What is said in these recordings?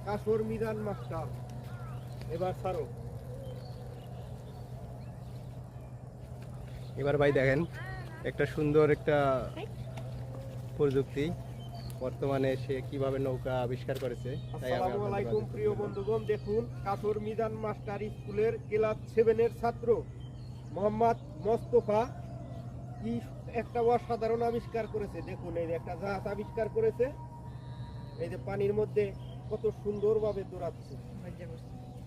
কাসর Mizan master. এবার ছাড়ো। এবার ভাই দেখেন একটা সুন্দর একটা প্রযুক্তি বর্তমানে সে কিভাবে নৌকা আবিষ্কার করেছে তাই আমি আসসালামু আপনাদের আলাইকুম মাঝে তুলে প্রিয় ধরলাম। বন্ধুগণ, দেখুন কাসর মিজান মাস্টার স্কুলের ক্লাস 7 এর ছাত্র মোহাম্মদ মোস্তফা কি একটা অসাধারণ আবিষ্কার করেছে। দেখুন এই যে একটা জাহাজ আবিষ্কার করেছে, এই যে পানির মধ্যে কত সুন্দরভাবে দৌড়াচ্ছে,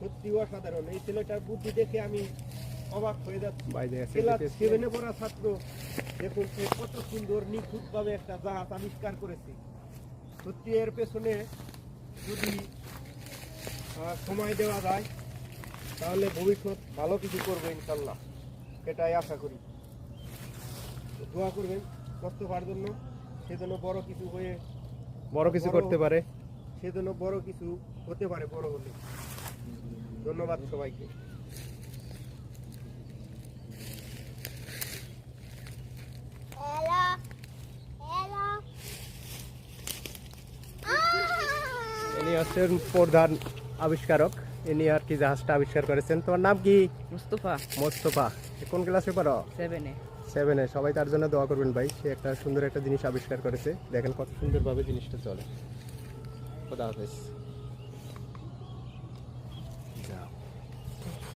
সত্যি অসাধারণ। এই ছেলেটার বুদ্ধি দেখে আমি অবাক হয়ে যাচ্ছি। ভাই দেখেন ক্লাস 7 এ পড়া ছাত্র, দেখুন সে কত সুন্দর নিখুঁতভাবে একটা জাহাজ আবিষ্কার করেছে। সত্যি এর পেছনে যদি সময় দেওয়া যায় তাহলে ভবিষ্যৎ ভালো কিছু করবে ইনশাল্লাহ, এটাই আশা করি। তো দোয়া করবেন মোস্তফার জন্য, সেজন্য বড় কিছু হয়ে বড় কিছু করতে পারে। সেজন্য বড় কিছু হতে পারে বড় হলে। ধন্যবাদ সবাইকে। ইনি হচ্ছেন প্রধান আবিষ্কারক, ইনি আর কি জাহাজটা আবিষ্কার করেছেন। তোমার নাম কি? মুস্তফা। মোস্তফা। কোন ক্লাসে পড়ো? 7-এ। 7-এ। সবাই তার জন্য দোয়া করবেন ভাই, সে একটা সুন্দর একটা জিনিস আবিষ্কার করেছে। দেখেন কত সুন্দরভাবে জিনিসটা চলে। খোদা হাফেজ।